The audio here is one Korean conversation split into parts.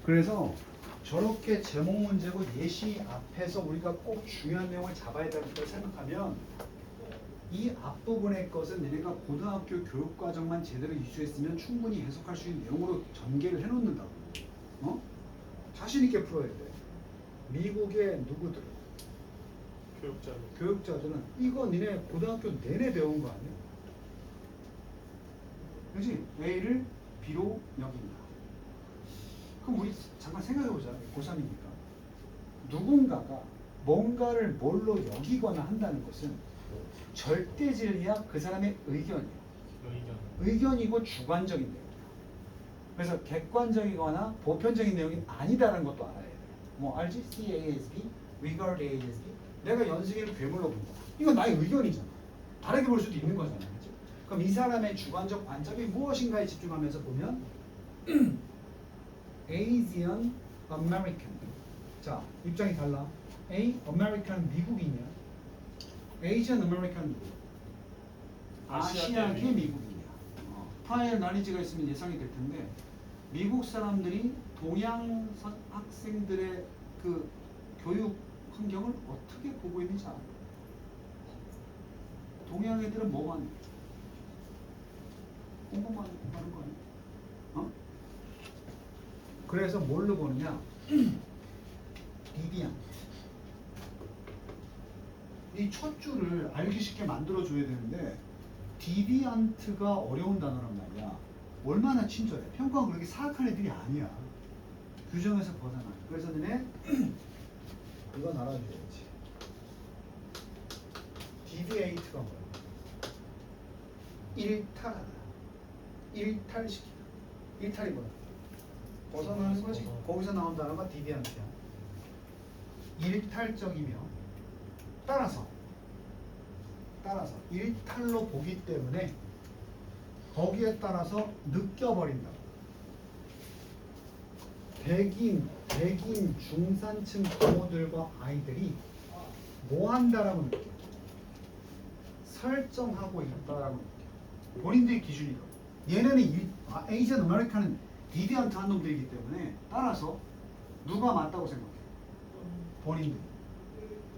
그래서 저렇게 제목 문제고 예시 앞에서 우리가 꼭 중요한 내용을 잡아야 된다고 생각하면 이 앞부분의 것은 너네가 고등학교 교육과정만 제대로 이수했으면 충분히 해석할 수 있는 내용으로 전개를 해놓는다고. 어? 자신 있게 풀어야 돼. 미국의 누구들? 교육자들은 이거 니네 고등학교 내내 배운 거 아니야? 그렇지? A를 B로 여긴다. 그럼 우리 잠깐 생각해보자. 고3이니까 누군가가 뭔가를 뭘로 여기거나 한다는 것은 절대질이야 그 사람의 의견이야. 의견이고 주관적인 내용이야. 그래서 객관적이거나 보편적인 내용이 아니다라는 것도 알아야 돼. 뭐 알지? CASB, regard ASB. 내가 연승이를 괴물로 본다. 이건 나의 의견이잖아. 다르게 볼 수도 있는 거잖아. 그렇죠? 그럼 이 사람의 주관적 관점이 무엇인가에 집중하면서 보면 Asian American. 자, 입장이 달라. A, American 미국인이야. Asian American 누구? 아시아계 미국인이야. 타의 난이지가 있으면 예상이 될 텐데 미국 사람들이 동양 학생들의 그 교육 환경을 어떻게 보고 있는지 알아? 동양 애들은 뭐만 해? 공부만 하는 거 아니야? 어? 그래서 뭘로 보느냐? 디비안트. 이 첫 줄을 알기 쉽게 만들어줘야 되는데 디비안트가 어려운 단어란 말이야. 얼마나 친절해. 평가가 그렇게 사악한 애들이 아니야. 규정에서 벗어나. 그래서 너네 이건 알아줘야지. 디비에이트가 뭐야? 일탈하다. 일탈시키다. 일탈이 뭐야? 벗어나는 거지. 거기서 나온 단어가 디비안트야. 일탈적이며 따라서 일탈로 보기 때문에 거기에 따라서 느껴버린다. 백인 중산층 부모들과 아이들이 뭐 한다라고 느껴? 설정하고 있다라고 느껴. 본인들의 기준이고. 얘네는 에이전 아메리카는 디비안트한 놈들이기 때문에 따라서 누가 맞다고 생각해? 본인들.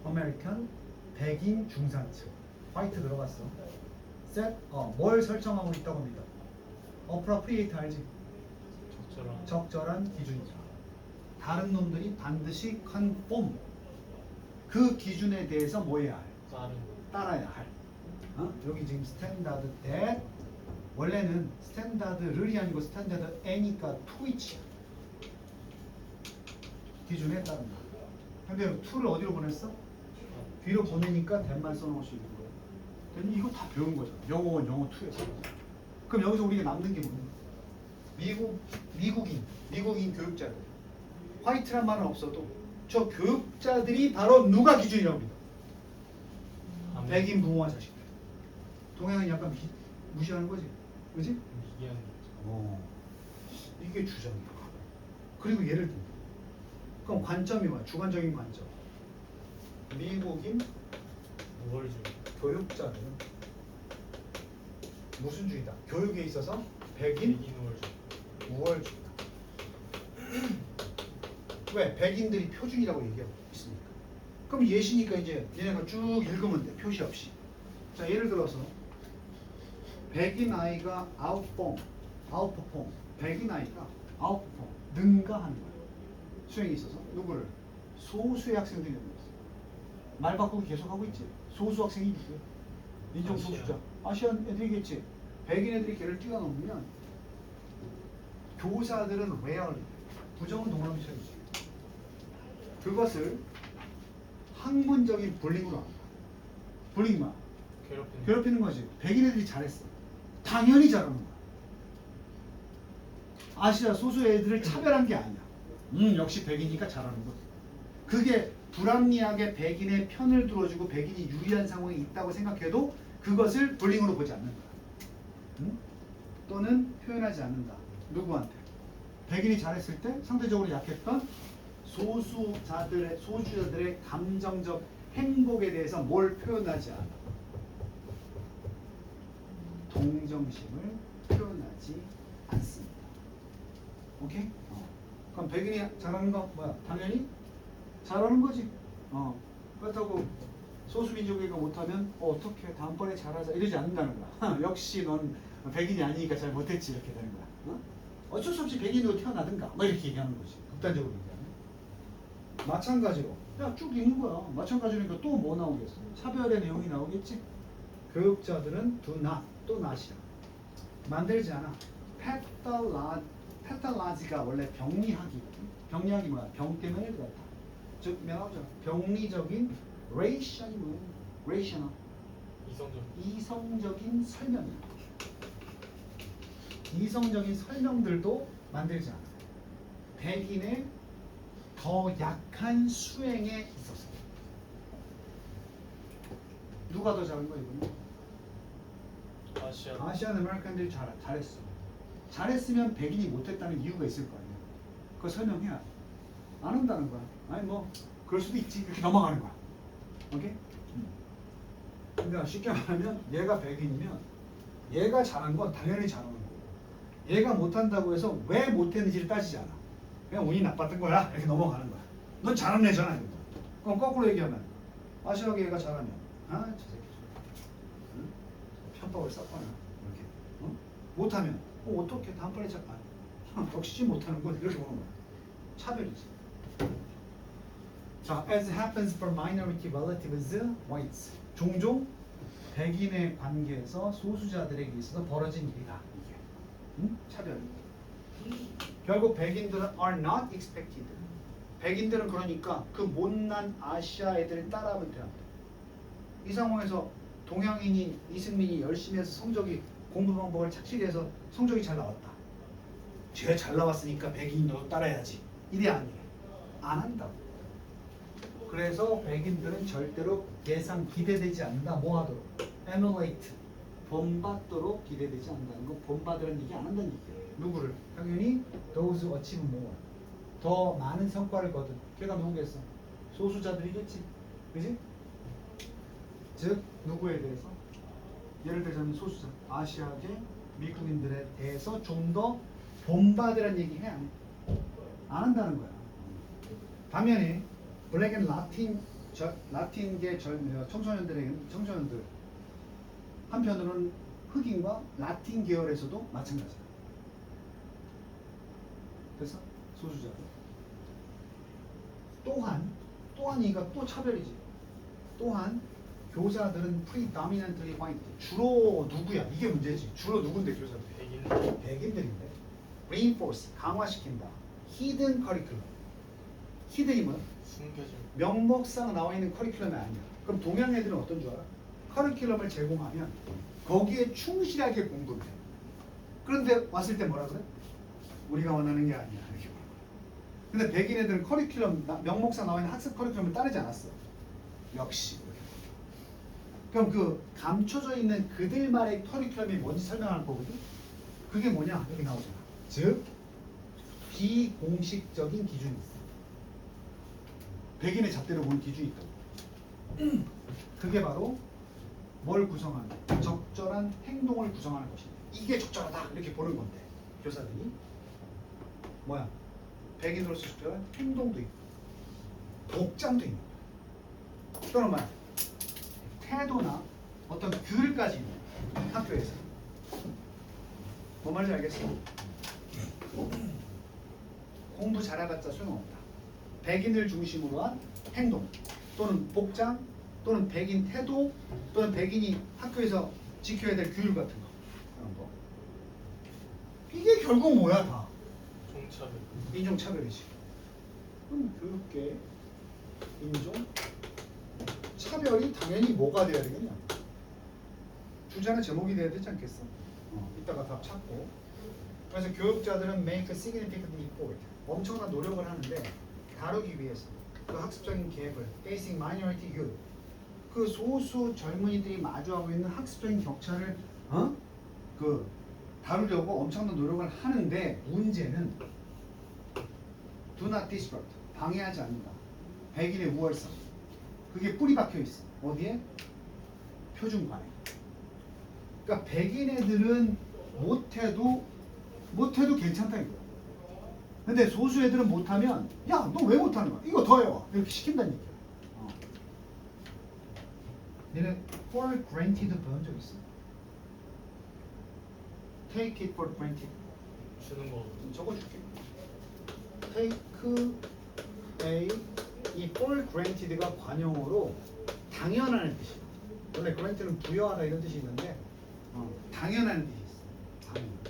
아메리칸 백인 중산층. 화이트 들어갔어. 뭘 설정하고 있다고 합니다. appropriate 알지? 적절한 기준이다. 다른 놈들이 반드시 conform 그 기준에 대해서 뭐 해야 할? 따라야 할. 여기 지금 스탠다드 that 원래는 스탠다드를이 아니고 스탠다드 N이니까 to이치야. 기준에 따른다. 근데 to를 어디로 보냈어? 뒤로 보내니까 that만 써놓을 수 있는 거야. 이거 다 배운 거잖아. 영어원 영어 2에서. 그럼 여기서 우리가 남는 게 뭐냐? 미국인 교육자들. 화이트란 말은 없어도 저 교육자들이 바로 누가 기준이라고 합니다. 백인 부모와 자식들. 동양은 약간 무시하는 거지. 그지? 이게 주장이야. 그리고 예를 들면 그럼 관점이 뭐야? 주관적인 관점. 미국인 교육자들은 무슨 주의다? 교육에 있어서 백인 우월주의다. 왜? 백인들이 표준이라고 얘기하고 있으니까. 그럼 예시니까 이제 얘네가 쭉 읽으면 돼. 표시 없이. 자, 예를 들어서 백인 아이가 outperform. 백인 아이가 outperform. 능가하는 거야. 수행에 있어서 누구를? 소수의 학생들이 있는 거야. 말 바꾸기 계속하고 있지. 소수 학생이 있어요. 인종 소수자. 아시안 애들이겠지. 백인 애들이 걔를 뛰어넘으면 교사들은 rarely 부정은 동남아 처리지. 그것을 학문적인 불링으로 한다. 불링만 괴롭히는 거지. 백인 애들이 잘했어. 당연히 잘하는 거야. 아시아 소수 애들을 차별한 게 아니야. 역시 백인이니까 잘하는 거지. 그게 불합리하게 백인의 편을 들어주고 백인이 유리한 상황에 있다고 생각해도 그것을 불링으로 보지 않는다. 또는 표현하지 않는다. 누구한테? 백인이 잘했을 때 상대적으로 약했던 소수자들의 감정적 행복에 대해서 뭘 표현하지 않아? 동정심을 표현하지 않습니다. 오케이? 그럼 백인이 잘하는 거 뭐야? 당연히 잘하는 거지. 그렇다고 소수민족이가 못하면 어떻게 다음번에 잘하자 이러지 않는다는 거야. 역시 넌 백인이 아니니까 잘 못했지 이렇게 되는 거야. 어쩔 수 없이 백인으로 태어나든가 뭐 이렇게 얘기하는 거지. 극단적으로 얘기하면. 마찬가지로 야 쭉 읽는 거야. 마찬가지로니까 또 뭐 나오겠어? 차별의 내용이 나오겠지. 교육자들은 do not 또 not이야. 만들지 않아. 패탈라지가 원래 병리학이거든. 병리학이 뭐야? 병 때문에 그렇다. 즉 명하죠. 병리적인 레이션이 뭐야? 레이셔널 이성적인 설명이야. 이성적인 설명들도 만들지 않아. 백인의 더 약한 수행에 있었어. 누가 더 잘한 거야 이거는? 아시안 아메리칸들이 잘했어. 잘했으면 백인이 못했다는 이유가 있을 거 아니야. 그거 설명해야 돼. 안 한다는 거야. 아니 뭐 그럴 수도 있지. 이렇게 넘어가는 거야. 오케이? 그러니까 쉽게 말하면 얘가 백인이면 얘가 잘한 건 당연히 잘하는 거고 얘가 못한다고 해서 왜 못했는지를 따지지 않아. 그냥 운이 나빴던 거야. 이렇게 넘어가는 거야. 넌 잘한 애잖아. 이거. 그럼 거꾸로 얘기하면 아시아계 얘가 잘하면 아 저 새끼 응? 편법을 썼거나 이렇게 못하면 어떻게 다음번에 잠깐 역시 못하는 건 이렇게 보는 거야. 차별이지. 자, as happens for minority relatives, whites. 종종 백인의 관계에서 소수자들에게 있어서 벌어진 일이다. 이게 차별이. 결국 백인들은 are not expected. 백인들은 그러니까 그 못난 아시아 애들을 따라하면 돼요. 이 상황에서 동양인인 이승민이 열심히 해서 성적이 공부 방법을 착실히 해서 성적이 잘 나왔다. 쟤 잘 나왔으니까 백인이 너도 따라야지. 이래 아니래. 안 한다고. 그래서 백인들은 절대로 예상 기대되지 않는다. 뭐 하도록? emulate. 본받도록 기대되지 않는다는 거. 본받으라는 얘기 안 한다는 얘기예요. 누구를? 당연히 those who achieve more. 더 많은 성과를 거둔. 걔가 누구겠어? 소수자들이겠지. 그지? 즉 누구에 대해서? 예를 들자면 소수자. 아시아계 미국인들에 대해서 좀 더 본받으라는 얘기 해? 안 해? 안 한다는 거야. 반면에 블랙 앤 라틴계 청소년들 한편으로는 흑인과 라틴 계열에서도 마찬가지야. 그래서 소수자들 또한 이가 또 차별이지. 또한 교사들은 predominantly white. 주로 누구야? 이게 문제지. 주로 누군데 교사들? 백인들인데. reinforce 강화시킨다. hidden curriculum. hidden이 뭐야? 숨겨진 명목상 나와 있는 커리큘럼이 아니야. 그럼 동양 애들은 어떤 줄 알아? 커리큘럼을 제공하면 거기에 충실하게 공부를 해. 그런데 왔을 때 뭐라 그래? 우리가 원하는 게 아니야. 이렇게 말해. 근데 백인 애들은 커리큘럼 명목상 나와 있는 학습 커리큘럼을 따르지 않았어. 역시. 그럼 그 감춰져 있는 그들만의 커리큘럼이 뭔지 설명할 거거든. 그게 뭐냐? 여기 나오잖아. 즉 비공식적인 기준이 있어. 백인의 잣대로 보는 기준이 있다고. 그게 바로 뭘 구성하는? 적절한 행동을 구성하는 것입니다. 이게 적절하다 이렇게 보는 건데 교사들이 뭐야? 백인으로서 적절한 행동도 있고 복장도 있는 거야. 또는 뭐야? 태도나 어떤 규율까지 있는 학교에서. 뭔 말인지 알겠어? 공부 잘해봤자 소용없다. 백인을 중심으로 한 행동 또는 복장 또는 백인 태도 또는 백인이 학교에서 지켜야 될 규율 같은 거 그런 거. 이게 결국 뭐야 다? 종차별 인종차별이지. 그럼 교육계 인종 차별이 당연히 뭐가 돼야 되겠냐? 주제는 제목이 돼야 되지 않겠어? 이따가 답 찾고. 그래서 교육자들은 make a significant effort. 엄청난 노력을 하는데 다루기 위해서 그 학습적인 갭을 facing minority youth 그 소수 젊은이들이 마주하고 있는 학습적인 격차를 그 다루려고 엄청난 노력을 하는데 문제는 do not disrupt 방해하지 않는다. 백인의 우월성 그게 뿌리 박혀 있어. 어디에? 표준관에. 그러니까 백인 애들은 못해도 괜찮다 이거야. 근데 소수 애들은 못하면 야, 너 왜 못하는 거야? 이거 더 해와. 이렇게 시킨다는 얘기야. 얘는 for granted 배운 적 있어? Take it for granted. 주는 거. 적어줄게. Take a 이 for granted가 관용어로 당연하는 뜻이야. 원래 grant는 부여하다 이런 뜻이 있는데 당연한 뜻이 있어. 당연.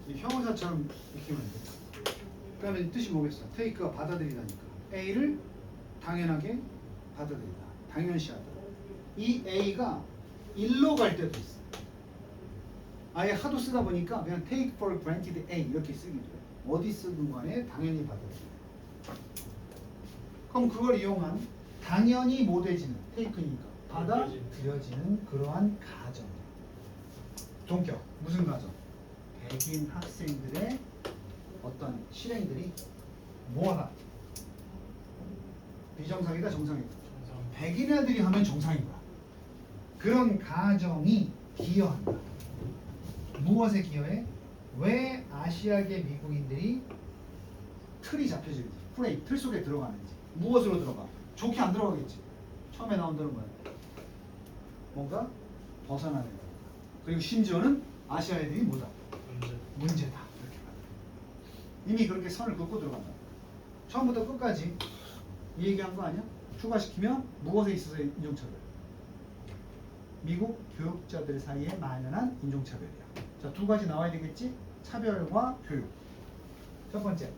이 형용사처럼 익히면 안 돼. 그러면 이 뜻이 뭐겠어? take가 받아들이다니까. A를 당연하게 받아들이다. 당연시하다. 이 A가 일로 갈 때도 있어. 아예 하도 쓰다 보니까 그냥 take for granted A 이렇게 쓰기도 해. 어디 쓰든 간에 당연히 받아들여. 그럼 그걸 이용한 당연히 못해지는 take니까 받아들여지는 그러한 가정. 동격. 무슨 가정? 백인 학생들의 어떤 실행들이 뭐하다? 비정상이다, 정상이다. 백인 애들이 하면 정상인 거야. 그런 가정이 기여한다. 무엇에 기여해? 왜 아시아계 미국인들이 틀이 잡혀지는지, 프레임, 틀 속에 들어가는지. 무엇으로 들어가? 좋게 안 들어가겠지. 처음에 나온다는 거야. 뭔가 벗어나는 거야. 그리고 심지어는 아시아 애들이 뭐다? 문제다. 이렇게 말해. 이미 그렇게 선을 긋고 들어간다. 처음부터 끝까지 이 얘기한 거 아니야? 추가시키면 무엇에 있어서 인종차별? 미국 교육자들 사이에 만연한 인종차별이야. 자, 두 가지 나와야 되겠지? 차별과 교육. 첫 번째,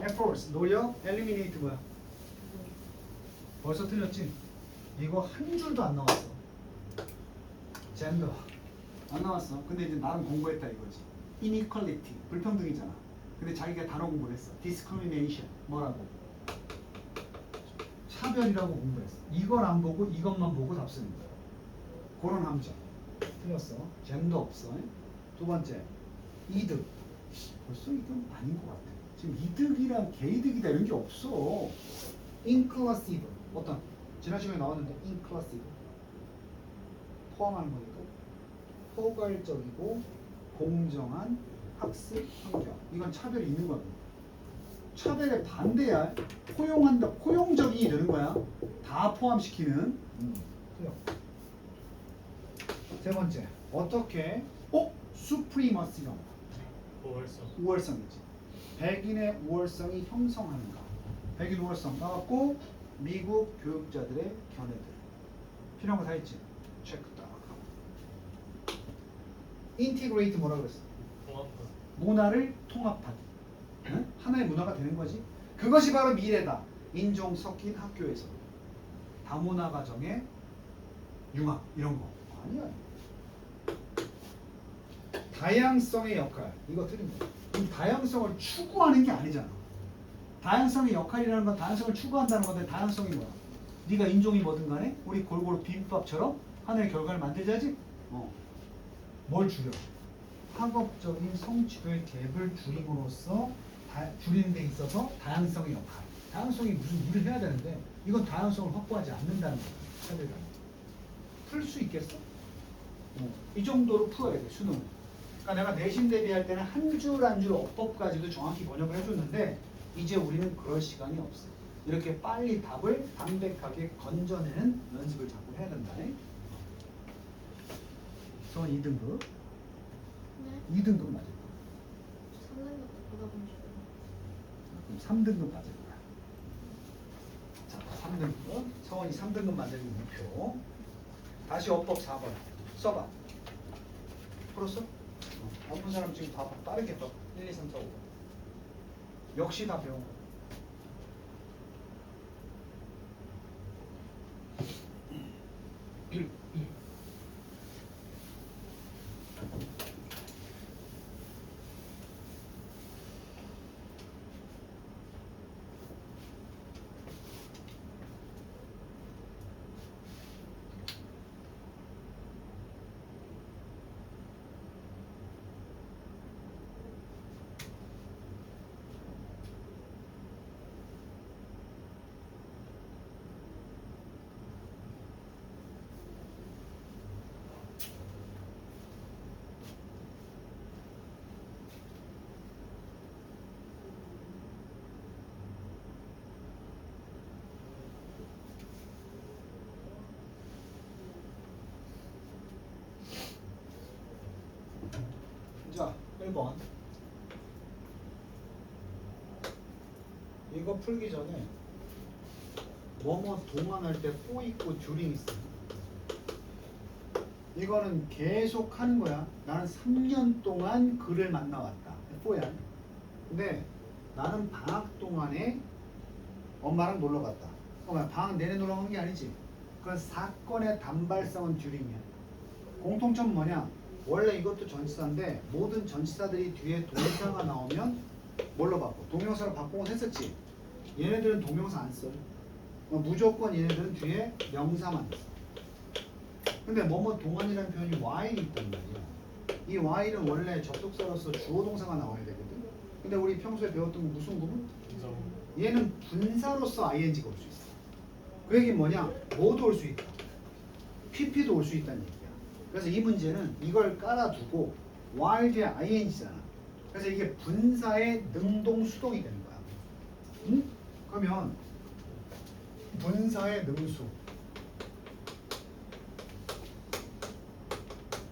efforts, 노력, eliminate 뭐야? 벌써 틀렸지? 이거 한 줄도 안 나왔어. 젠더 안 나왔어. 근데 이제 나름 공부했다 이거지. inequality, 불평등이잖아. 근데 자기가 단어 공부를 했어. discrimination, 뭐라고? 차별이라고 공부했어. 이걸 안 보고 이것만 보고 답 쓰는 거야. 그런 함정. 틀렸어. 젠더 없어. 두 번째, 이득. 벌써 이건 아닌 것 같아. 지금 이득이랑 개이득이다 이런 게 없어. inclusive. 어떤? 지난 시간에 나왔는데 inclusive. 포함하는 거니까. 포괄적이고 공정한 학습 환경. 이건 차별이 있는 겁니다. 차별의 반대야. 포용한다. 포용적이 되는 거야. 다 포함시키는. 틀려. 세 번째, 어떻게? 수프리머시가 우월성이지. 백인의 우월성이 형성하는가? 백인 우월성 나왔고 미국 교육자들의 견해들 필요한 거 다 있지. 체크 딱. 인티그레이트 뭐라 그랬어? 문화를 통합하기. 응? 하나의 문화가 되는 거지. 그것이 바로 미래다. 인종 섞인 학교에서 다문화 가정의 융합 이런 거 아니야. 다양성의 역할 이거 틀린 거야. 이 다양성을 추구하는 게 아니잖아. 다양성의 역할이라는 건 다양성을 추구한다는 건데 다양성이 뭐야? 네가 인종이 뭐든 간에 우리 골고루 비빔밥처럼 하나의 결과를 만들자지. 뭘 줄여? 학업적인 성취도의 갭을 줄임으로써 줄이는 데 있어서 다양성의 역할. 다양성이 무슨 일을 해야 되는데 이건 다양성을 확보하지 않는다는 거야. 차별감. 풀 수 있겠어? 이 정도로 풀어야 돼. 수능. 그러니까 내가 내신 대비할 때는 한 줄 한 줄 어법까지도 정확히 번역을 해줬는데 이제 우리는 그럴 시간이 없어. 이렇게 빨리 답을 담백하게 건져내는 연습을 자꾸 해야 된다. 저 2등급. 네? 2등급 맞을 거야. 3등급 받아본 줄 그럼 3등급 맞을 거야. 자, 3등급. 서원이 3등급 만들기 목표. 다시 어법 4번. 써봐. 풀었어? 어떤 사람 지금 다 빠르게 써. 1, 2, 3, 4, 5. 역시 다 배운 거야. 1번. 이거 풀기 전에 뭐뭐 동안할 때 for 있고 during 있어. 이거는 계속 하는 거야. 나는 3년 동안 그를 만나왔다. for야. 근데 나는 방학 동안에 엄마랑 놀러 갔다. 방학 내내 놀러 간 게 아니지. 그건 사건의 단발성은 during이야. 공통점은 뭐냐? 원래 이것도 전치사인데 모든 전치사들이 뒤에 동사가 나오면 뭘로 바꿔? 동명사로 바꾸곤 했었지. 얘네들은 동명사 안 써. 무조건 얘네들은 뒤에 명사만 써. 근데 뭐뭐 동안이라는 표현이 while이 있단 말이야. 이 while은 원래 접속사로서 주어 동사가 나와야 되거든. 근데 우리 평소에 배웠던 거 무슨 구문? 얘는 분사로서 ing가 올 수 있어. 그 얘기는 뭐냐? 뭐도 올 수 있다. pp도 올 수 있다는 얘기야. 그래서 이 문제는 이걸 깔아두고 while 뒤에 ing잖아. 그래서 이게 분사의 능동 수동이 되는 거야. 응? 그러면 분사의 능수.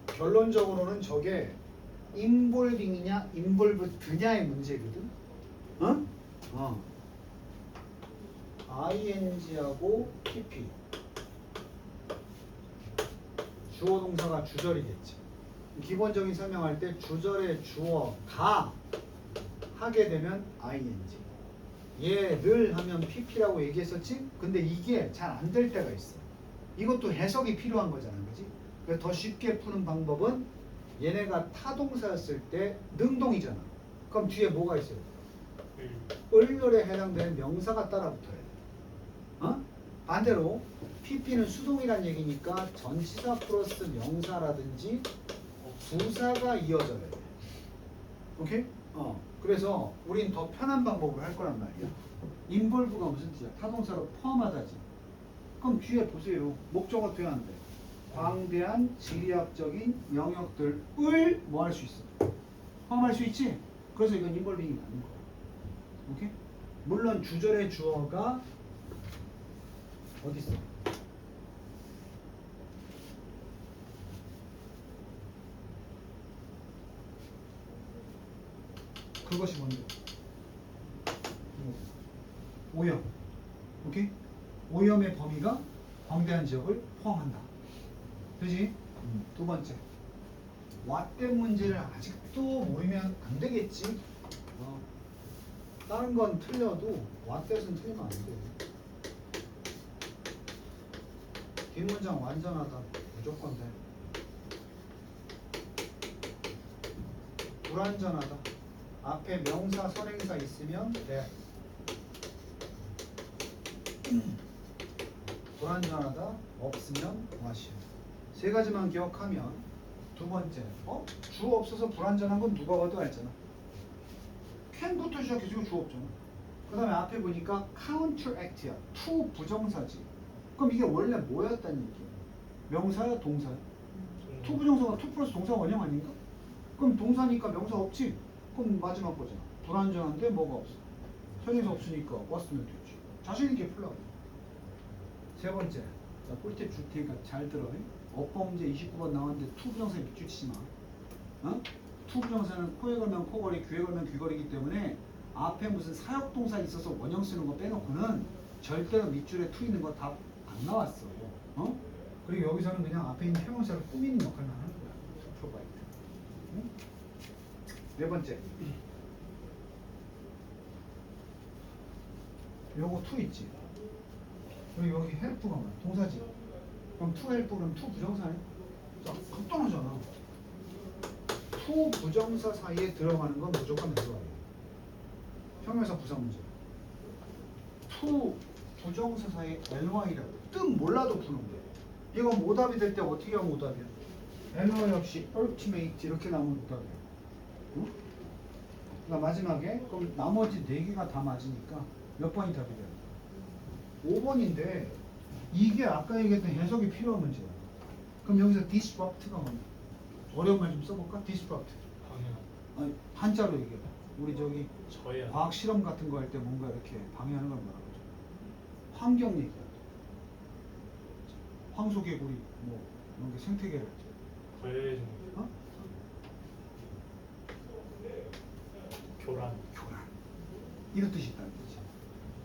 결론적으로는 저게 involving이냐 involved냐의 문제거든. ing하고 pp. 주어 동사가 주절이겠지. 기본적인 설명할 때 주절의 주어가 하게 되면 ing. 얘를 하면 pp라고 얘기했었지? 근데 이게 잘 안 될 때가 있어. 이것도 해석이 필요한 거잖아. 그지? 그래서 더 쉽게 푸는 방법은 얘네가 타동사였을 때 능동이잖아. 그럼 뒤에 뭐가 있어요? 을열에 해당되는 명사가 따라붙어야 돼. 반대로 pp는 수동이란 얘기니까 전치사 플러스 명사라든지 부사가 이어져야 돼. 오케이? 그래서 우린 더 편한 방법을 할 거란 말이야. involve가 무슨 뜻이야? 타동사로 포함하다지. 그럼 뒤에 보세요. 목적어 돼야 안 돼. 광대한 지리학적인 영역들을 뭐 할 수 있어? 포함할 수 있지? 그래서 이건 involving이 맞는 거야. 오케이? 물론 주절의 주어가 어디 있어? 그것이 뭔데? 오염. 오케이? 오염의 범위가 광대한 지역을 포함한다. 그지? 두 번째. 왓댐 문제를 아직도 모르면 안 되겠지? 다른 건 틀려도 왓댓은 틀리면 안 돼. 뒷문장 완전하다. 무조건 돼. 불완전하다. 앞에 명사, 선행사 있으면 돼. 불완전하다. 없으면 와시오. 세 가지만 기억하면 두 번째. 주어 없어서 불완전한 건 누가 봐도 알잖아. can부터 시작해서 주어 없잖아. 그 다음에 앞에 보니까 counteract야. to 부정사지. 그럼 이게 원래 뭐였다는 얘기야? 명사야 동사야? to 부정사가 to 플러스 동사 원형 아닌가? 그럼 동사니까 명사 없지? 그럼 마지막 거잖아. 불완전한데 뭐가 없어? 선행사 없으니까 왔으면 되지. 자신 있게 풀라고. 세 번째. 자, 꿀팁 줄 테니까 잘 들어. 어법문제 29번 나왔는데 to 부정사에 밑줄치지 마. to 부정사는 코에 걸면 코걸이, 귀에 걸면 귀걸이기 때문에 앞에 무슨 사역동사 있어서 원형 쓰는 거 빼놓고는 절대로 밑줄에 to 있는 거 다 안 나왔어. 그리고 여기서는 그냥 앞에 있는 형용사를 꾸미는 역할만 하는 거야. 프로바이드. 네 번째. 요거 to 있지. 그리고 여기 help가 뭐야? 동사지. 그럼 to help 그럼 to 부정사네? 자, 간단하잖아. to 부정사 사이에 들어가는 건 무조건 들어가요. 형용사 부사 문제. to 부정사 사이에 ly라고. 뜻 몰라도 푸는 거야. 이건 오답이 될 때 어떻게 하면 오답이야? ly 역시 ultimate 이렇게 나오면 오답이야. 응? 그러니까 마지막에 그럼 나머지 4개가 다 맞으니까 몇 번이 답이 돼요? 5번인데 이게 아까 얘기했던 해석이 필요한 문제야. 그럼 여기서 disrupt가 뭐냐? 어려운 말 좀 써볼까? disrupt. 아니, 한자로 얘기해. 우리 저기 과학 실험 같은 거 할 때 뭔가 이렇게 방해하는 걸 뭐라고 하죠? 환경 얘기야. 황소개구리 뭐 이런 게 생태계를 하죠. 교란. 교란. 이런 뜻이 있다는 거지.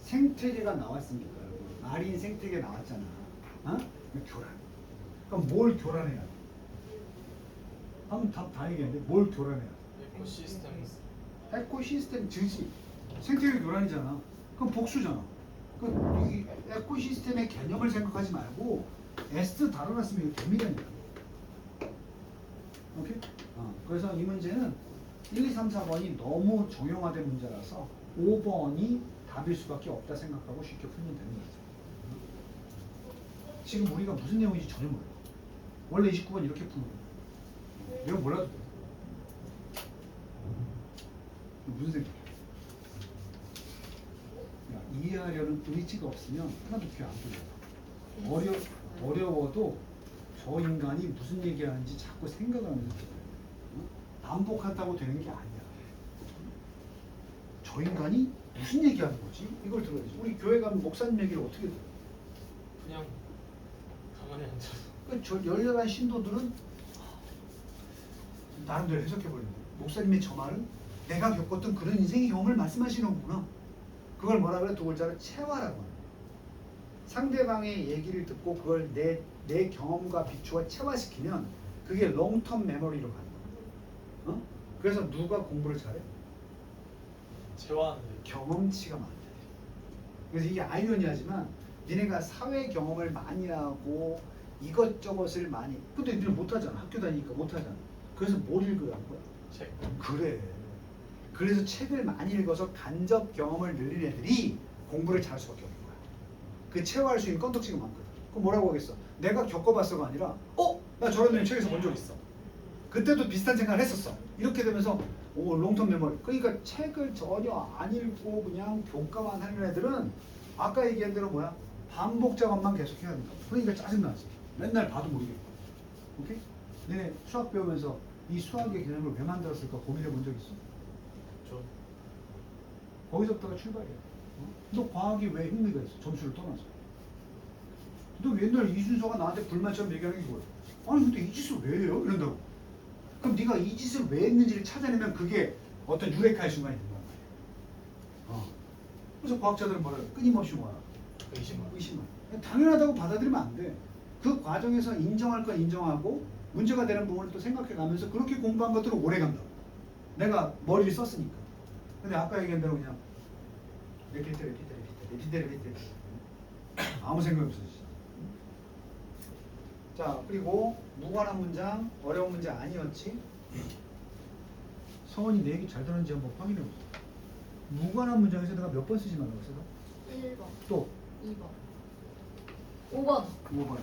생태계가 나왔으니까 여러분. 마린 생태계 나왔잖아. 어? 교란. 그럼 뭘 교란해야 돼? 한번 다 얘기했는데 뭘 교란해야 돼? 에코시스템. 에코시스템 즉시 생태계 교란이잖아. 그럼 복수잖아. 이 에코시스템의 개념을 생각하지 말고 S 다뤄놨으면 이거 개미라니까. 오케이? 그래서 이 문제는 1, 2, 3, 4번이 너무 정형화된 문제라서 5번이 답일 수밖에 없다 생각하고 쉽게 풀면 되는 거죠. 지금 우리가 무슨 내용인지 전혀 몰라. 원래 29번 이렇게 푸는 거야. 내가 몰라도 돼. 무슨 생각이야? 야, 이해하려는 의지가 없으면 하나도 귀 안 들려. 어려워도 저 인간이 무슨 얘기하는지 자꾸 생각하면서 들어요. 반복한다고 되는 게 아니야. 저 인간이 무슨 얘기하는 거지? 이걸 들어야지. 우리 교회 가면 목사님 얘기를 어떻게 들어? 그냥 가만히 앉아서. 저 열렬한 신도들은 나름대로 해석해버리는 거야. 목사님의 저 말은 내가 겪었던 그런 인생의 경험을 말씀하시는 거구나. 그걸 뭐라 그래? 두 글자로 체화라고 하는 거야. 상대방의 얘기를 듣고 그걸 내 경험과 비추어 체화시키면 그게 롱텀 메모리로 가는 거야. 어? 그래서 누가 공부를 잘해? 재화하는데. 경험치가 많대. 그래서 이게 아이러니하지만 니네가 사회 경험을 많이 하고 이것저것을 많이 근데 니네 못하잖아. 학교 다니니까 못하잖아. 그래서 뭘 읽으라는 거야? 책. 그래. 그래서 책을 많이 읽어서 간접 경험을 늘린 애들이 공부를 잘할 수밖에 없는 거야. 그 체화할 수 있는 건덕지가 많거든. 그럼 뭐라고 하겠어? 내가 겪어봤어가 아니라 나 저런 내용 책에서 본 적 있어. 그때도 비슷한 생각을 했었어. 이렇게 되면서 롱텀 메모리. 그러니까 책을 전혀 안 읽고 그냥 교과만 하는 애들은 아까 얘기한 대로 뭐야? 반복 작업만 계속 해야 된다. 그러니까 짜증나지. 맨날 봐도 모르겠고. 오케이? 네 수학 배우면서 이 수학의 개념을 왜 만들었을까 고민해 본 적 있어? 저 거기서부터가 출발이야. 너 과학이 왜 흥미가 있어? 점수를 떠나서. 너 옛날 이순서가 나한테 불만처럼 얘기하는 게 뭐야? 아니 근데 이 짓을 왜 해요? 이런다고. 그럼 네가 이 짓을 왜 했는지를 찾아내면 그게 어떤 유레카의 순간이 된단 말이야. 그래서 과학자들은 뭐라 그래? 끊임없이 뭐야? 의심을. 당연하다고 받아들이면 안 돼. 그 과정에서 인정할 건 인정하고 문제가 되는 부분을 또 생각해 가면서 그렇게 공부한 것들은 오래 간다고. 내가 머리를 썼으니까. 근데 아까 얘기한 대로 그냥 레피트 아무 생각 없어지지. 자 그리고 무관한 문장, 어려운 문제 아니었지? 서원이 내 얘기 잘 들었는지 한번 확인해 보세요. 무관한 문장에서 내가 몇 번 쓰지 말라고 했어? 1번, 또 2번, 5번. 5번.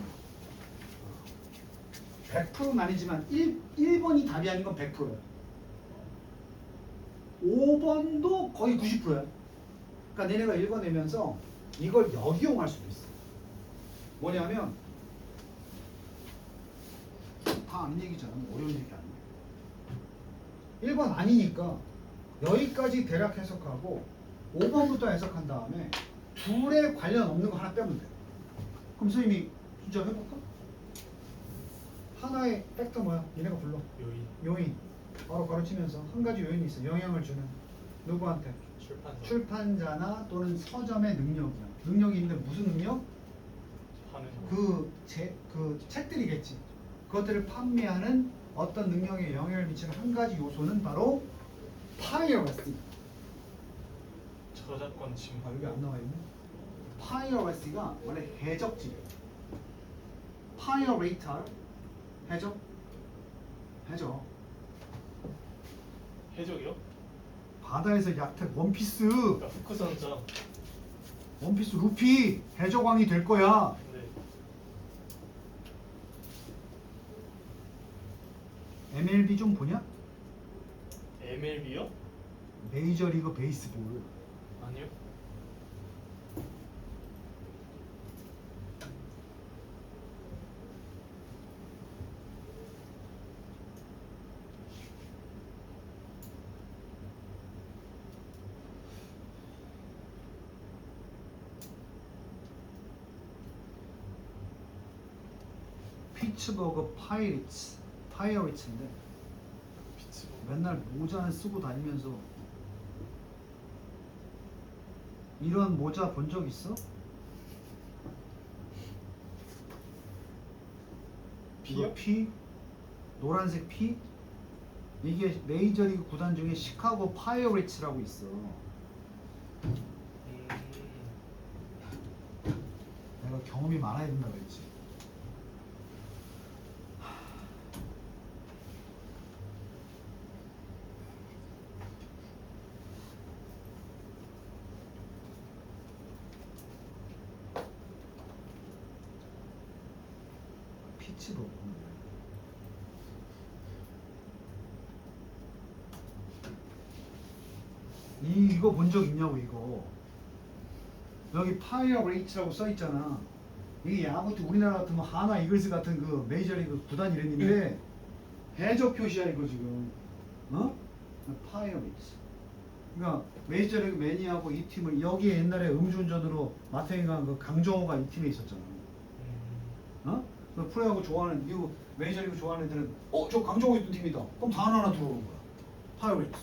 100%는 아니지만 1번이 답이 아닌 건 100%야. 5번도 거의 90%야. 그러니까 너네가 읽어내면서 이걸 역이용할 수도 있어. 뭐냐면 다 아는 얘기잖아. 어려운 얘기 아니야. 1번 아니니까 여기까지 대략 해석하고 5번부터 해석한 다음에 둘에 관련 없는 거 하나 빼면 돼. 그럼 선생님이 진짜 해볼까? 하나의 팩터 뭐야? 얘네가 불러. 요인. 바로 가르치면서 한 가지 요인이 있어. 영향을 주는. 누구한테? 출판자나 또는 서점의 능력이야. 능력이 있는데 무슨 능력? 그 책들이겠지. 그것들을 판매하는 어떤 능력에 영향을 미치는 한 가지 요소는 바로 파이어러시. 저작권 침해. 여기 안 나와 있네. 파이어러시가 원래 해적질이에요. 파이어레이터 해적? 해적이요? 바다에서 약탈 원피스. 그러니까 후크선장. 원피스 루피 해적왕이 될 거야. 네. MLB 좀 보냐? MLB요? 메이저리그 베이스볼. 아니요. 피츠버그 파이어리츠인데 피츠버그. 맨날 모자는 쓰고 다니면서 이런 모자 본 적 있어? P요? 이거 P? 노란색 P? 이게 메이저리그 구단 중에 시카고 파이어리츠라고 있어. 내가 경험이 많아야 된다고 그랬지. 피치도 이거 본 적 있냐고. 이거 여기 파이어레이츠라고 써 있잖아. 이게 야구 팀 우리나라 같으면 하나 이글스 같은 그 메이저리그 구단 이름인데 해적 표시야 이거 지금. 어? 파이어레이츠. 그러니까 메이저리그 매니아하고 이 팀을 여기에 옛날에 음주운전으로 마탱이 간 그 강정호가 이 팀에 있었잖아. 어? 그 프로야구 좋아하는 미국 메이저리그 좋아하는 애들은 저 강정호 있던 팀이다. 그럼 다 하나하나 들어오는 거야. 파이어레이츠.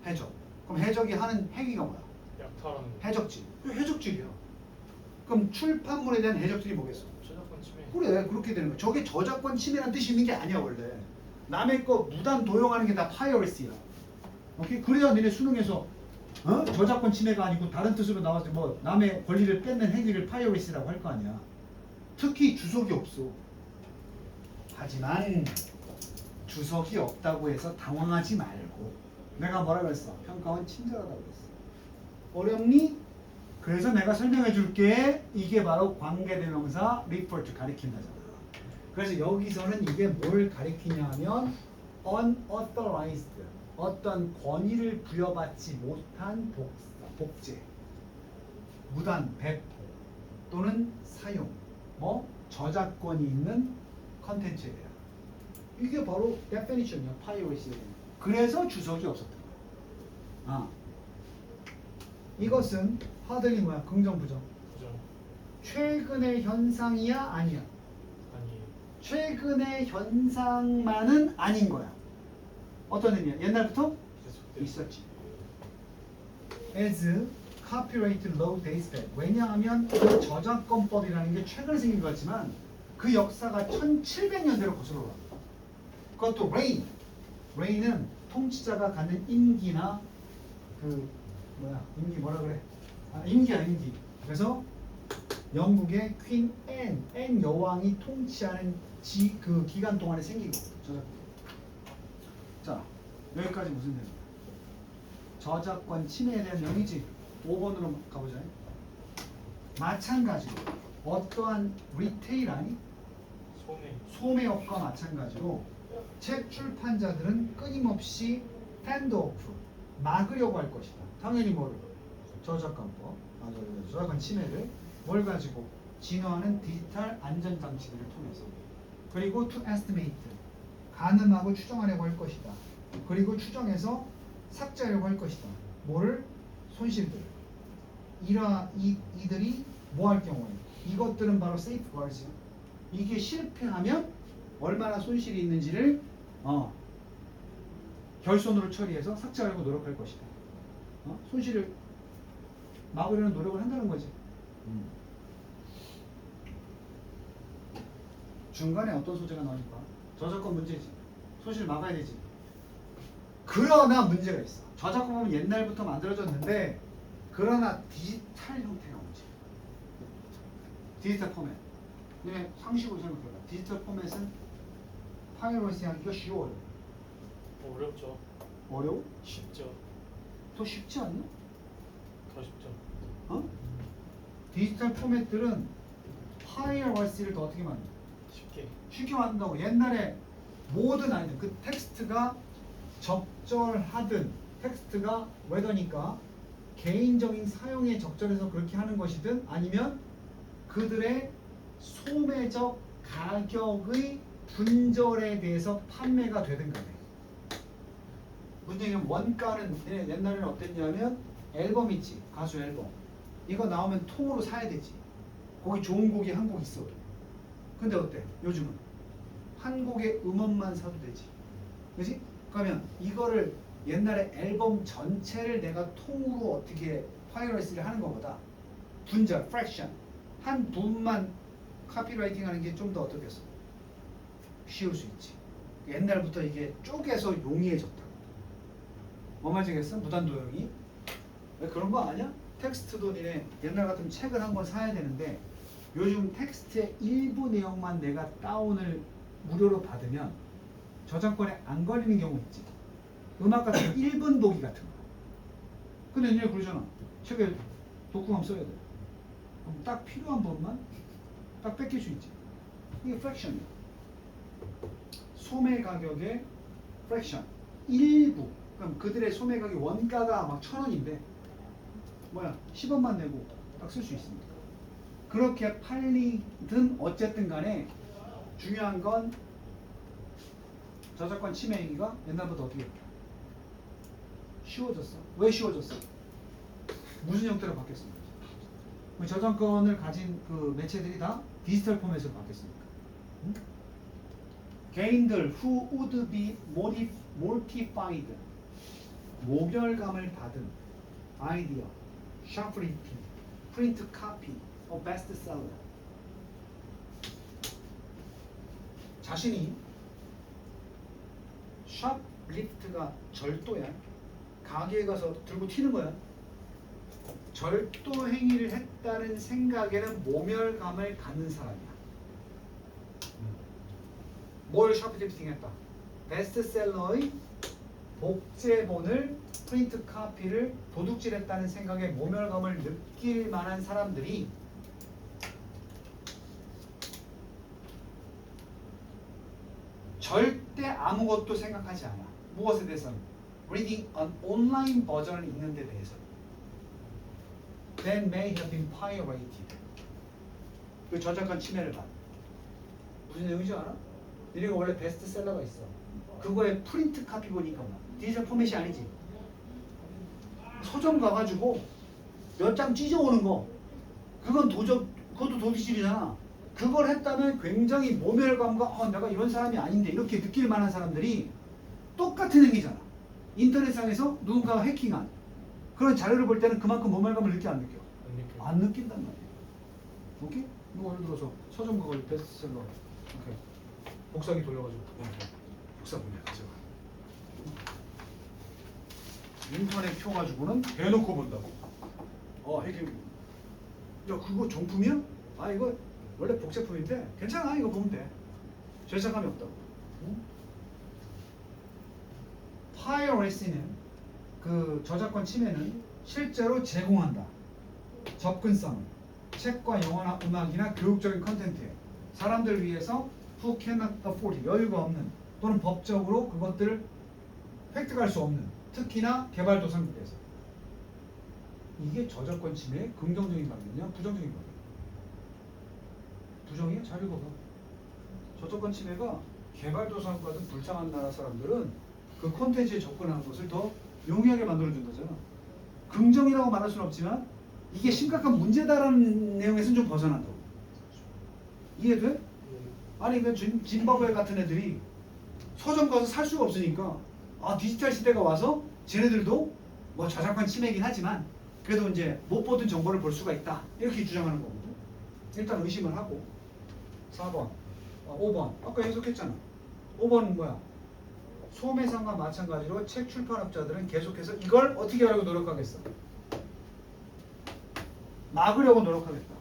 해적. 그럼 해적이 하는 행위가 뭐야? 약탈하는 거. 해적질. 해적질이야. 그럼 출판물에 대한 해적질이 뭐겠어? 저작권 침해. 그래 그렇게 되는 거야. 저게 저작권 침해라는 뜻이 있는 게 아니야 원래. 남의 거 무단 도용하는 게 다 파이어리스야. 오케이? 그래야 너네 수능에서 저작권 침해가 아니고 다른 뜻으로 나와서 뭐 남의 권리를 뺏는 행위를 파이어리스라고 할 거 아니야. 특히 주석이 없어. 하지만 주석이 없다고 해서 당황하지 말고 내가 뭐라 그랬어? 평가원 친절하다고 그랬어. 어렵니? 그래서 내가 설명해 줄게. 이게 바로 관계대명사 refer to 가리킨다잖아. 그래서 여기서는 이게 뭘 가리키냐 하면 unauthorized 어떤 권위를 부여받지 못한 복제 무단 배포 또는 사용 뭐 저작권이 있는 컨텐츠에 대한 이게 바로 definition이야. piracy. 그래서 주석이 없었던 거야. 이것은 하들이 뭐야? 긍정 부정. 부정. 최근의 현상이야 아니야? 아니에요. 최근의 현상만은 아닌 거야. 어떤 의미야? 옛날부터 계속돼요. 있었지. As copyright law dates back. 왜냐하면 저작권법이라는 게 최근에 생긴 것 같지만 그 역사가 1700년대로 거슬러 올라. 그것도 reign은 통치자가 갖는 임기나 임기 뭐라 그래? 임기야 임기. 그래서 영국의 퀸 앤 여왕이 통치하는 그 기간 동안에 생기고 저작권. 자 여기까지 무슨 내용? 저작권 침해에 대한 내용이지. 5번으로 가보자. 마찬가지로 어떠한 리테일 아니? 소매업과 마찬가지로 책 출판자들은 끊임없이 핸드오프 막으려고 할 것이다. 당연히 뭐를? 저작권법, 저작권 침해를 뭘 가지고? 진화하는 디지털 안전장치들을 통해서. 그리고 to estimate 가늠하고 추정하려고 할 것이다. 그리고 추정해서 삭제하려고 할 것이다. 뭐를? 손실들. 이들이 뭐 할 경우에 이것들은 바로 safeguards야. 이게 실패하면 얼마나 손실이 있는지를 결손으로 처리해서 삭제하려고 노력할 것이다. 손실을 막으려는 노력을 한다는 거지. 중간에 어떤 소재가 나오니까 저작권 문제지. 손실 막아야 되지. 그러나 문제가 있어. 저작권은 옛날부터 만들어졌는데 그러나 디지털 형태가 문제. 디지털 포맷. 네, 상식으로 생각해봐. 디지털 포맷은 파이러시 하기가 쉬워요. 어렵죠. 어려워? 쉽죠. 더 쉽지 않나? 더 쉽죠. 디지털 포맷들은 파이러시를 더 어떻게 만들어? 쉽게 만든다고. 옛날에 모든 아이들 그 텍스트가 적절하든 텍스트가 웨더니까 개인적인 사용에 적절해서 그렇게 하는 것이든 아니면 그들의 소매적 가격의 분절에 대해서 판매가 되든 간에 문제는 원가는 옛날에는 어땠냐면 앨범 있지. 가수 앨범 이거 나오면 통으로 사야 되지. 거기 좋은 곡이 한 곡 있어. 근데 어때? 요즘은 한 곡의 음원만 사도 되지. 그지? 그러면 이거를 옛날에 앨범 전체를 내가 통으로 어떻게 파이러시를 하는 것보다 분절, 프랙션 한 분만 카피라이팅 하는 게 좀 더 어떻겠어? 쉬울 수 있지. 옛날부터 이게 쪼개서 용이해졌다. 뭐 말이겠어? 무단도용이? 왜 그런 거 아니야? 텍스트도 니네 옛날 같으면 책을 한 권 사야 되는데 요즘 텍스트의 일부 내용만 내가 다운을 무료로 받으면 저작권에 안 걸리는 경우 있지. 음악 같은 1분 보기 같은 거. 근데 니네 그러잖아. 책에 독후감 써야 돼. 그럼 딱 필요한 부분만 딱 뺏길 수 있지. 이게 프랙션이야. 소매 가격의 프랙션. 일부. 그럼 그들의 소매 가격 원가가 막 1,000원인데 뭐야 10원만 내고 딱 쓸 수 있습니다. 그렇게 팔리든 어쨌든 간에 중요한 건 저작권 침해 행위가 옛날부터 어떻게 쉬워졌어. 왜 쉬워졌어? 무슨 형태로 바뀌었습니까? 저작권을 가진 그 매체들이 다 디지털 포맷으로 바뀌었으니까. 응? 개인들 who would be mortified 모멸감을 받은 아이디어, shoplifting, print copy, or bestseller 자신이 shoplift가 절도야. 가게에 가서 들고 튀는 거야. 절도 행위를 했다는 생각에는 모멸감을 갖는 사람이야. 뭘 shoplifting 했다? 베스트셀러의 복제본을 프린트 카피를 도둑질했다는 생각에 모멸감을 느낄 만한 사람들이 절대 아무것도 생각하지 않아. 무엇에 대해서는? Reading an online 버전을 읽는 데 대해서. That may have been pirated. 그 저작권 침해를 받. 무슨 내용인지 알아? 이래가 원래 베스트셀러가 있어. 그거에 프린트 카피 보니까 디지털 포맷이 아니지. 서점 가가지고 몇 장 찢어오는 거. 그것도 도둑질이잖아. 그걸 했다면 굉장히 모멸감과 내가 이런 사람이 아닌데 이렇게 느낄 만한 사람들이 똑같은 행위잖아. 인터넷상에서 누군가가 해킹한 그런 자료를 볼 때는 그만큼 모멸감을 느껴 안 느껴? 안 느낀단 말이야. 오케이? 뭐 예를 들어서 서점 가가지고 베스트셀러 오케이. 복사기 돌려가지고 복사 보내 가져가. 인터넷 켜가지고는 대놓고 본다고. 해킹. 야 그거 정품이야? 아 이거 원래 복제품인데 괜찮아 이거 보면 돼. 죄책감이 없다고. 응? 파이어레시는 그 저작권 침해는 실제로 제공한다. 접근성, 책과 영화나 음악이나 교육적인 컨텐츠에 사람들을 위해서 who cannot afford 여유가 없는 또는 법적으로 그것들을 획득할 수 없는 특히나 개발도상국에서 이게 저작권 침해의 긍정적인 방면이냐 부정적인 방면? 부정이야? 잘 읽어봐. 저작권 침해가 개발도상국 같은 불쌍한 나라 사람들은 그 콘텐츠에 접근하는 것을 더 용이하게 만들어준다잖아. 긍정이라고 말할 수는 없지만 이게 심각한 문제다라는 내용에서는 좀 벗어난다고. 이해돼? 아니 그 짐바브웨 같은 애들이 서점 가서 살 수가 없으니까 디지털 시대가 와서 쟤네들도 뭐 저작권 침해이긴 하지만 그래도 이제 못 보던 정보를 볼 수가 있다 이렇게 주장하는 거거든. 일단 의심을 하고 4번 5번 아까 해석했잖아. 5번은 뭐야? 소매상과 마찬가지로 책 출판업자들은 계속해서 이걸 어떻게 하려고 노력하겠어? 막으려고 노력하겠다.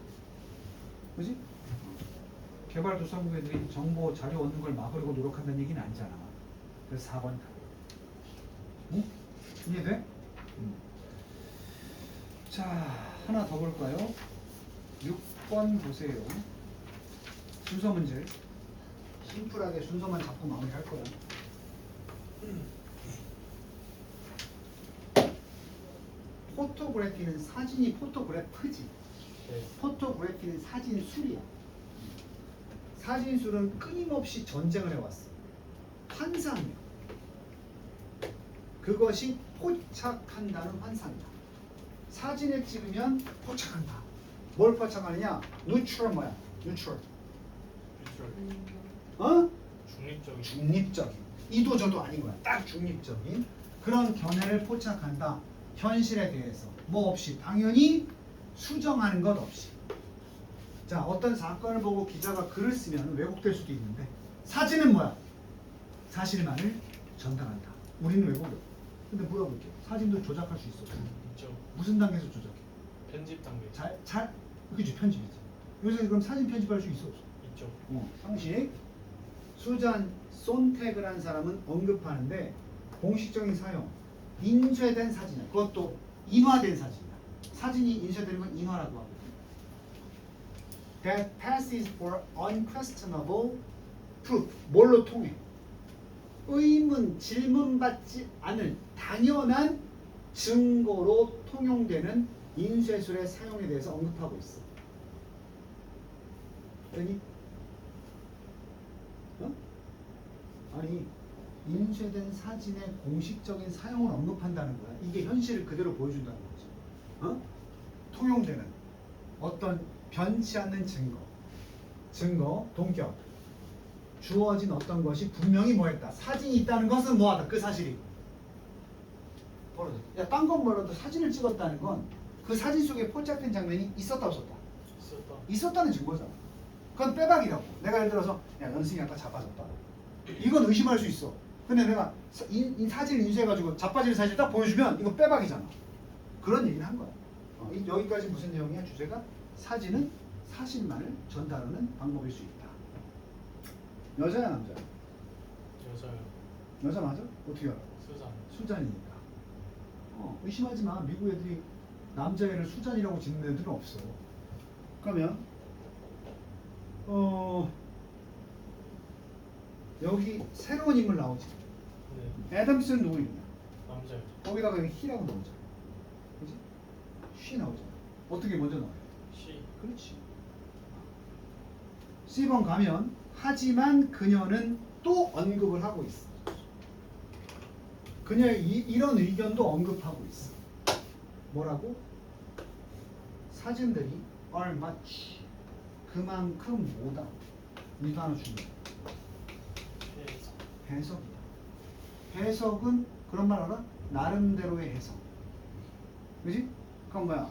그지? 개발도상국 애들이 정보 자료 얻는 걸 막으려고 노력한다는 얘기는 아니잖아. 그래서 4번 다. 응? 이해돼? 자, 하나 더 볼까요? 6번 보세요. 순서 문제. 심플하게 순서만 잡고 마무리할 거야. 포토그래피는 사진이 포토그래프지. 네. 포토그래피는 사진술이야. 사진술은 끊임없이 전쟁을 해왔어. 환상이야. 그것이 포착한다는 환상이야. 사진을 찍으면 포착한다. 뭘 포착하느냐? 뉴트럴 뭐야? 뉴트럴. 비주얼. 어? 중립적인. 중립적인. 이도 저도 아닌 거야. 딱 중립적인. 그런 견해를 포착한다. 현실에 대해서 뭐 없이 당연히 수정하는 것 없이. 자, 어떤 사건을 보고 기자가 글을 쓰면 왜곡될 수도 있는데 사진은 뭐야? 사실만을 전달한다. 우리는 왜곡이야. 근데 물어볼게요. 사진도 조작할 수 있어. 있죠. 무슨 단계에서 조작해? 편집 단계. 그치, 편집이지. 요새 그럼 사진 편집할 수 있어 없어? 있죠. 상식. 수잔 손택을 한 사람은 언급하는데 공식적인 사용 인쇄된 사진이야. 그것도 인화된 사진이야. 사진이 인쇄되는 건 인화라고 하거든. That passes for unquestionable proof. 뭘로 통해? 의문, 질문받지 않을 당연한 증거로 통용되는 인쇄술의 사용에 대해서 언급하고 있어. 되니? 아니, 인쇄된 사진의 공식적인 사용을 언급한다는 거야. 이게 현실을 그대로 보여준다는 거지. 통용되는 어떤 변치 않는 증거, 동격, 주어진 어떤 것이 분명히 뭐했다. 사진이 있다는 것은 뭐하다. 그 사실이 벌어졌다. 야, 딴 건 뭐라도 사진을 찍었다는 건 그 사진 속에 포착된 장면이 있었다 없었다. 있었다. 있었다는 증거잖아. 그건 빼박이라고. 내가 예를 들어서 야, 연승이 아까 자빠졌다. 이건 의심할 수 있어. 근데 내가 사진을 인쇄해가지고 자빠진 사진을 딱 보여주면 이거 빼박이잖아. 그런 얘기를 한 거야. 여기까지 무슨 내용이야? 주제가 사진은 사실만을 전달하는 방법일 수 있다. 여자야 남자야? 여자요. 여자 맞아? 어떻게 알아? 수잔. 수잔이니까. 의심하지 마. 미국 애들이 남자애를 수잔이라고 짓는 애들은 없어. 그러면 여기 새로운 인물 나오지. 네. 애덤스는 누구 이름이야? 남자요. 거기다가 여기 히라고 나오잖아. 그지? 쉬 나오잖아. 어떻게 먼저 나와요? 시. 그렇지. C번 가면 하지만 그녀는 또 언급을 하고 있어. 그녀의 이런 의견도 언급하고 있어. 뭐라고? 사진들이 are much 그만큼 뭐다. 이 단어 중요해. 해석. 해석이다. 해석은 그런 말 알아? 나름대로의 해석. 그지? 그건 뭐야?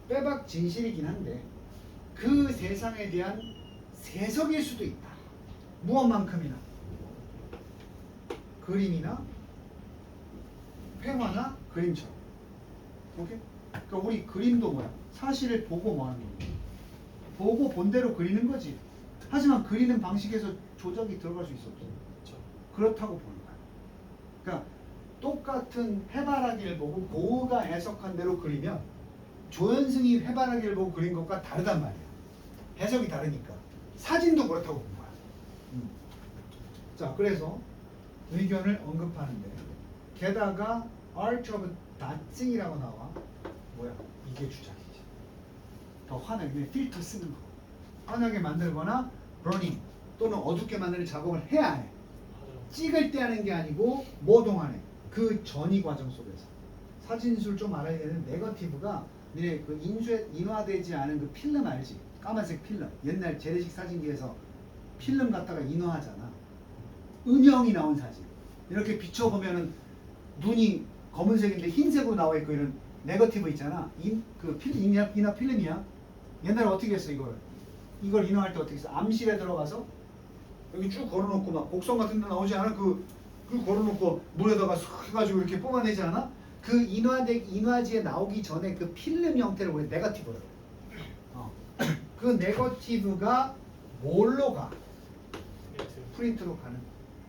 빼박 진실이긴 한데 그 세상에 대한 세석일 수도 있다. 무엇만큼이나 그림이나 회화나 그림처럼. 오케이? 그러니까 우리 그림도 뭐야? 사실을 보고 뭐 하는 거야? 보고 본 대로 그리는 거지. 하지만 그리는 방식에서 조작이 들어갈 수 있어 없어? 그렇죠. 그렇다고 보는 거야. 그러니까 똑같은 해바라기를 보고 고우가 해석한 대로 그리면 조현승이 해바라기를 보고 그린 것과 다르단 말이야. 해석이 다르니까. 사진도 그렇다고 본 거야. 자, 그래서 의견을 언급하는데 게다가 Art of Dancing이라고 나와. 뭐야? 이게 주작이지. 더 환하게 필터 쓰는 거. 환하게 만들거나 burning 또는 어둡게 만드는 작업을 해야 해. 하죠. 찍을 때 하는 게 아니고 뭐 동안에 그 전이 과정 속에서. 사진술 좀 알아야 되는 네거티브가 니네 그 인화되지 않은 그 필름 알지? 까만색 필름. 옛날 재래식 사진기에서 필름 갖다가 인화하잖아. 음영이 나온 사진. 이렇게 비춰보면은 눈이 검은색인데 흰색으로 나와 있고 이런 네거티브 있잖아. 인화 필름이야. 옛날에 어떻게 했어 이걸? 이걸 인화할 때 어떻게 했어? 암실에 들어가서 여기 쭉 걸어놓고 막 곡선 같은 데 나오지 않아? 그 걸어놓고 물에다가 쑥 해가지고 이렇게 뽑아내지 않아? 그 인화지에 나오기 전에 그 필름 형태를 우리 네거티브라고 해. 그 네거티브가 뭘로 가? 프린트로 가는.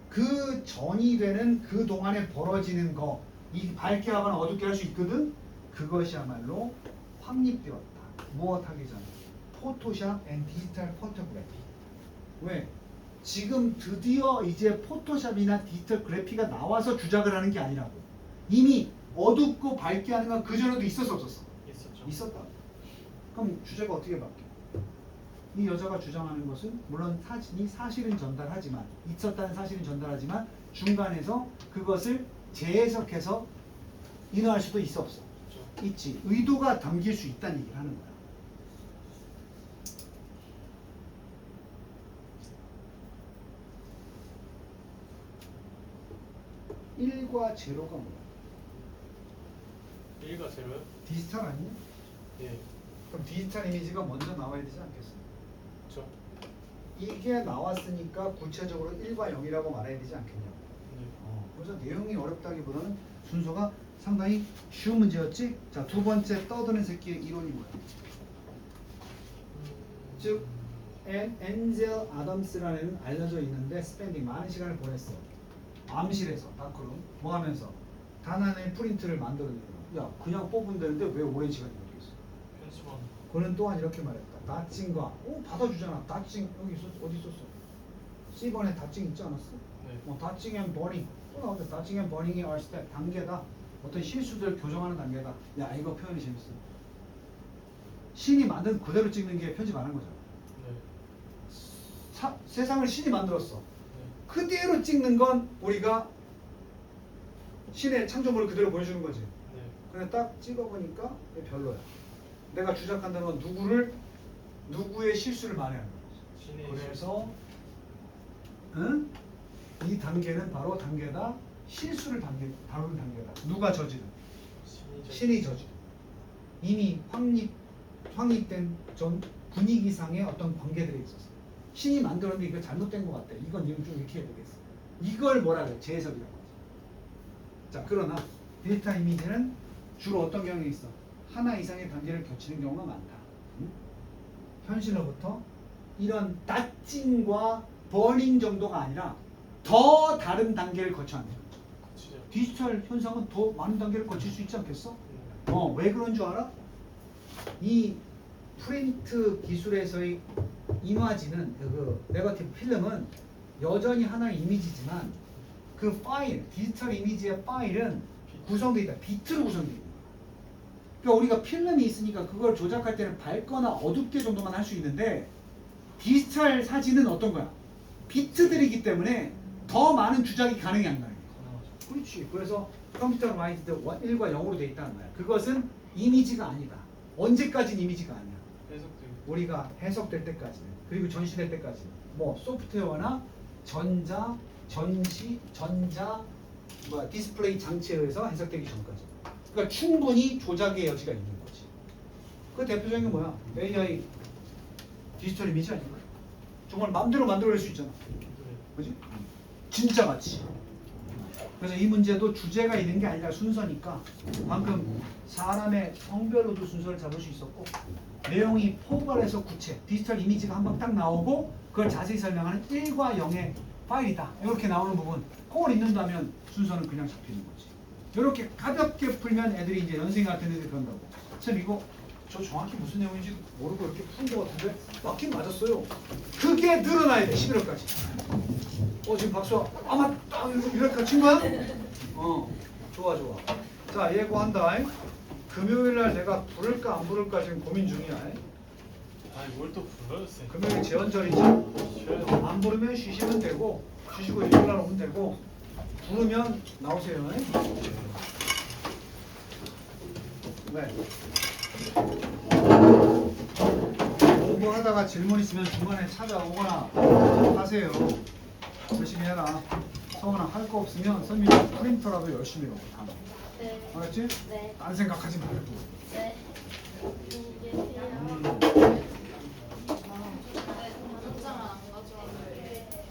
그 전이 되는 그 동안에 벌어지는 거, 이 밝게 하거나 어둡게 할 수 있거든. 그것이야말로 확립되었다. 무엇 하기 전에? 포토샵 앤 디지털 포토그래피. 왜? 지금 드디어 이제 포토샵이나 디지털 그래피가 나와서 주작을 하는 게 아니라고. 이미 어둡고 밝게 하는 건 그전에도 있었어 없었어? 있었죠. 있었다. 그럼 주제가 어떻게 바뀌어? 이 여자가 주장하는 것은 물론 사진이 사실은 전달하지만 있었다는 사실은 전달하지만 중간에서 그것을 재해석해서 인화할 수도 있어 없어? 그렇죠. 있지. 의도가 담길 수 있다는 얘기를 하는 거야. 일과 제로가 뭐야? 1과 0요? 디지털 아니냐? 예. 그럼 디지털 이미지가 먼저 나와야 되지 않겠어? 그쵸? 이게 나왔으니까 구체적으로 1과 0이라고 말해야 되지 않겠냐? 네. 그래서 내용이 어렵다기보다는 순서가 상당히 쉬운 문제였지? 자, 두 번째 떠드는 새끼의 이론이 뭐야? 즉, 엔젤 아담스라는 애는 알려져 있는데 스펜딩 많은 시간을 보냈어. 암실에서 다크룸 뭐 하면서 단 하나의 프린트를 만들어내는 거야. 야, 그냥 뽑으면 되는데 왜 오랜 시간이 걸리겠어? 편집하는 그는 또한 이렇게 말했다. 다칭과 받아주잖아. 다칭 여기 있었어. 어디 있었어? C번에 다칭 있지 않았어? 네. 다칭 앤 버닝 또 나오죠. 다칭 앤 버닝이 are step 단계다. 어떤 실수들을 교정하는 단계다. 야, 이거 표현이 재밌어. 신이 만든 그대로 찍는 게 편집 안 한 거잖아. 네. 세상을 신이 만들었어. 네. 그대로 찍는 건 우리가 신의 창조물을 그대로 보여주는 거지. 네. 근데 딱 찍어보니까 별로야. 내가 주작한다는 건 누구의 실수를 말해야 하는 거지. 신의 그래서 응? 이 단계는 바로 단계다. 실수를 다루는 단계다. 누가 저지른? 신이 저지른. 이미 확립된 전 분위기상의 어떤 관계들이 있었어. 신이 만들었는데 이거 잘못된 것 같아. 이건 좀 이렇게 해야 되겠어. 이걸 뭐라 그래? 재해석이라고 하지. 자, 그러나 데이터 이미지는 주로 어떤 경향이 있어? 하나 이상의 단계를 겹치는 경우가 많다. 응? 현실로부터 이런 다칭과 버닝 정도가 아니라 더 다른 단계를 거쳐야 한다. 진짜. 디지털 현상은 더 많은 단계를 거칠 수 있지 않겠어? 네. 왜 그런 줄 알아? 이 프린트 기술에서의 이미지는 그 네거티브 필름은 여전히 하나의 이미지지만 그 파일, 디지털 이미지의 파일은 구성되어 있다. 비트로 구성되어 있는 거야. 그러니까 우리가 필름이 있으니까 그걸 조작할 때는 밝거나 어둡게 정도만 할 수 있는데 디지털 사진은 어떤 거야? 비트들이기 때문에 더 많은 주작이 가능이 안 가능해. 그렇지. 그래서 컴퓨터 마인드 1과 0으로 돼 있다는 거야. 그것은 이미지가 아니다. 언제까지는 이미지가 아니야. 해석되고. 우리가 해석될 때까지는, 그리고 전시될 때까지는 뭐 소프트웨어나 전자, 디스플레이 장치에 의해서 해석되기 전까지. 그러니까 충분히 조작의 여지가 있는 거지. 그 대표적인 게 뭐야? AI 디지털 이미지 아닌가? 정말 마음대로 만들어낼 수 있잖아. 네. 그지? 진짜 같이. 그래서 이 문제도 주제가 있는 게 아니라 순서니까 방금 사람의 성별로도 순서를 잡을 수 있었고 내용이 포괄해서 구체, 디지털 이미지가 한 번 딱 나오고 그걸 자세히 설명하는 1과 0의 파일이다. 이렇게 나오는 부분 그걸 읽는다면 순서는 그냥 잡히는 거지. 이렇게 가볍게 풀면 애들이 이제 연생 같은 애들이 그런다고. 쌤 이거 저 정확히 무슨 내용인지 모르고 이렇게 푼 것 같은데 맞긴 맞았어요. 그게 늘어나야 돼. 11월까지. 지금 박수 아마 딱 이렇게 친 거야? 좋아. 자, 예고한다. 금요일날 내가 부를까 안 부를까 지금 고민 중이야. 아니 뭘 또 불러요 쌤? 금요일 제헌절이지. 쉬어요. 안 부르면 쉬시면 되고 쉬시고 일요일날 오면 되고 부르면 나오세요. 네. 공부하다가 질문 있으면 중간에 찾아오거나 하세요. 열심히 해라. 성원아 할 거 없으면 선생님이 프린터라도 열심히 해놓고 다. 네. 알았지? 네. 딴 생각하지 말고. 네. 영상을 안 가져왔는데